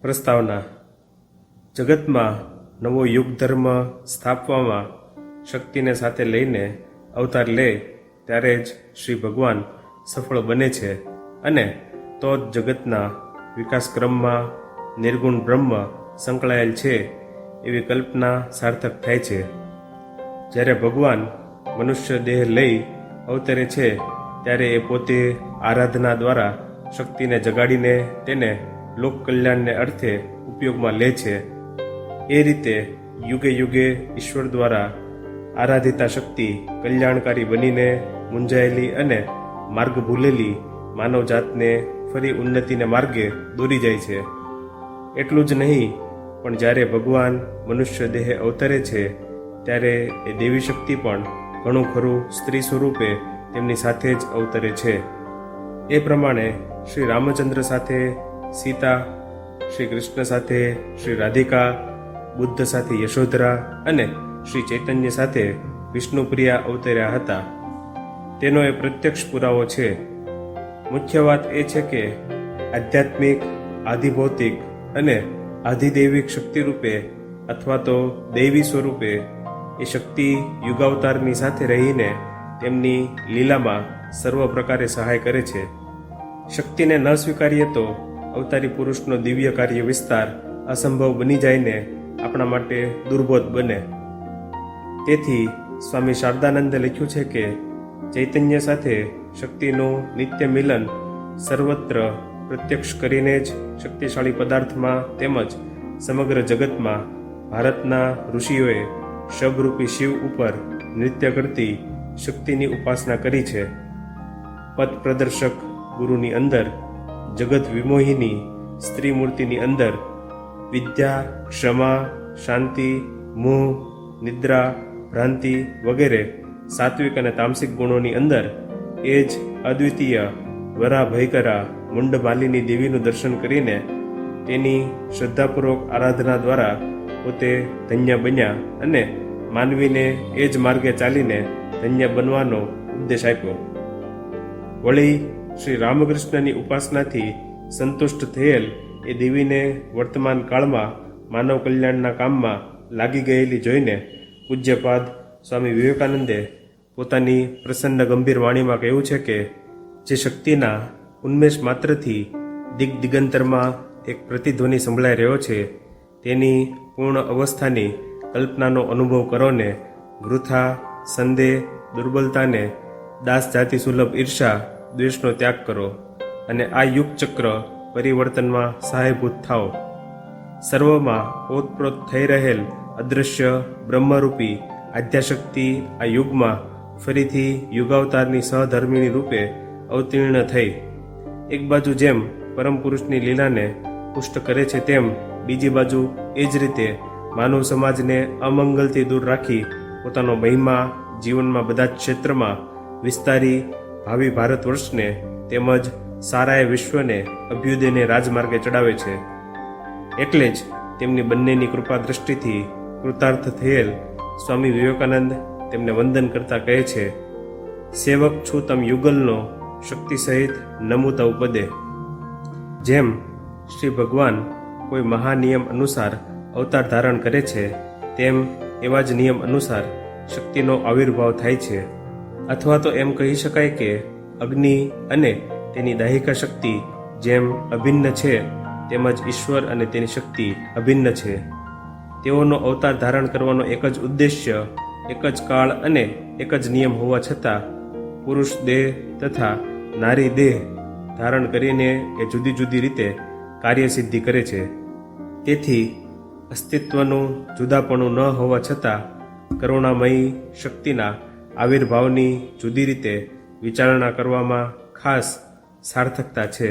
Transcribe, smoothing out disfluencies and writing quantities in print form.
પ્રસ્તાવના. જગતમાં નવો યુગ ધર્મ સ્થાપવામાં શક્તિને સાથે લઈને અવતાર લે ત્યારે જ શ્રી ભગવાન સફળ બને છે અને તો જ જગતના વિકાસક્રમમાં નિર્ગુણ બ્રહ્મ સંકળાયેલ છે એવી કલ્પના સાર્થક થાય છે. જ્યારે ભગવાન મનુષ્ય દેહ લઈ અવતરે છે ત્યારે એ પોતે આરાધના દ્વારા શક્તિને જગાડીને તેને લોક કલ્યાણને અર્થે ઉપયોગમાં લે છે. એ રીતે યુગે યુગે ઈશ્વર દ્વારા આરાધિતા શક્તિ કલ્યાણકારી બનીને મૂંઝાયેલી અને માર્ગ ભૂલેલી માનવજાતને ફરી ઉન્નતિને માર્ગે દોરી જાય છે. એટલું જ નહીં, પણ જ્યારે ભગવાન મનુષ્ય દેહે અવતરે છે ત્યારે એ દેવી શક્તિ પણ ઘણું ખરું સ્ત્રી સ્વરૂપે તેમની સાથે જ અવતરે છે. એ પ્રમાણે શ્રી રામચંદ્ર સાથે સીતા, શ્રી કૃષ્ણ સાથે શ્રી રાધિકા, બુદ્ધ સાથે યશોધરા અને શ્રી ચૈતન્ય સાથે વિષ્ણુપ્રિયા અવતર્યા હતા. તેનો એ પ્રત્યક્ષ પુરાવો છે. મુખ્ય વાત એ છે કે આધ્યાત્મિક, આધિભૌતિક અને આધિદૈવિક શક્તિ રૂપે અથવા તો દૈવી સ્વરૂપે એ શક્તિ યુગાવતારની સાથે રહીને તેમની લીલામાં સર્વ પ્રકારે સહાય કરે છે. શક્તિને ન સ્વીકારીએ તો અવતારી પુરુષનો દિવ્ય કાર્ય વિસ્તાર અસંભવ બની જાયને આપણા માટે દુર્બોધ બને. તેથી સ્વામી શારદાનંદે લખ્યું છે કે ચૈતન્ય સાથે શક્તિનું નિત્ય મિલન સર્વત્ર પ્રત્યક્ષ કરીને જ શક્તિશાળી પદાર્થમાં તેમજ સમગ્ર જગતમાં ભારતના ઋષિઓએ શબરૂપી શિવ ઉપર નૃત્ય કરતી શક્તિની ઉપાસના કરી છે. પદ પ્રદર્શક ગુરુની અંદર, જગત વિમોહિની સ્ત્રી મૂર્તિની અંદર, વિદ્યા, ક્ષમા, શાંતિ, મોહ, નિદ્રા, ભ્રાંતિ વગેરે સાત્વિક અને તામસિક ગુણોની અંદર એ જ અદ્વિતીય વરા ભયકરા મુંડ માલિની દેવીનું દર્શન કરીને તેની શ્રદ્ધાપૂર્વક આરાધના દ્વારા પોતે ધન્ય બન્યા અને માનવીને એ જ માર્ગે ચાલીને ધન્ય બનવાનો ઉપદેશ આપ્યો. વળી શ્રી રામકૃષ્ણની ઉપાસનાથી સંતુષ્ટ થયેલ એ દેવીને વર્તમાન કાળમાં માનવ કલ્યાણના કામમાં લાગી ગયેલી જોઈને પૂજ્યપાદ સ્વામી વિવેકાનંદે પોતાની પ્રસન્ન ગંભીર વાણીમાં કહ્યું છે કે જે શક્તિના ઉન્મેષ માત્રથી દિગ્દિગંતરમાં એક પ્રતિધ્વનિ સંભળાઈ રહ્યો છે તેની પૂર્ણ અવસ્થાની કલ્પનાનો અનુભવ કરો ને વૃથા, સંદેહ, દુર્બલતાને, દાસ જાતિ સુલભ ઈર્ષા, દ્વેષનો ત્યાગ કરો અને આ યુગ ચક્ર પરિવર્તનમાં સહાયભૂત થાઓ. સર્વમાં ઓતપ્રોત થઈ રહેલ અદૃશ્ય બ્રહ્મરૂપી આદ્યાશક્તિ આ યુગમાં ફરીથી યુગાવતારની સહધર્મિણી રૂપે અવતીર્ણ થઈ એક બાજુ જેમ પરમ પુરુષની લીલાને પુષ્ટ કરે છે તેમ બીજી બાજુ એ જ રીતે માનવ સમાજને અમંગલથી દૂર રાખી પોતાનો મહિમા જીવનમાં બધા જ ક્ષેત્રમાં વિસ્તારી ભાવિ ભારત વર્ષને તેમજ સારાએ વિશ્વને અભ્યુદયને રાજમાર્ગે ચડાવે છે. એટલે જ તેમની બંનેની કૃપા દ્રષ્ટિથી કૃતાર્થ થયેલ સ્વામી વિવેકાનંદ તેમને વંદન કરતા કહે છે, સેવક છું તમ યુગલનો શક્તિ સહિત નમુ તવ પદે. જેમ શ્રી ભગવાન કોઈ મહાનિયમ અનુસાર અવતાર ધારણ કરે છે તેમ એવા જ નિયમ અનુસાર શક્તિનો આવિર્ભાવ થાય છે. અથવા તો એમ કહી શકાય કે અગ્નિ અને તેની દાહિકા શક્તિ જેમ અભિન્ન છે તેમજ ઈશ્વર અને તેની શક્તિ અભિન્ન છે. તેઓનો અવતાર ધારણ કરવાનો એક જ ઉદ્દેશ્ય, એક જ કાળ અને એક જ નિયમ હોવા છતાં પુરુષ દેહ તથા નારી દેહ ધારણ કરીને એ જુદી જુદી રીતે કાર્યસિદ્ધિ કરે છે. તેથી અસ્તિત્વનું જુદાપણું ન હોવા છતાં કરુણામયી શક્તિના આવિર્ભાવની જુદી રીતે વિચારણા કરવામાં ખાસ સાર્થકતા છે.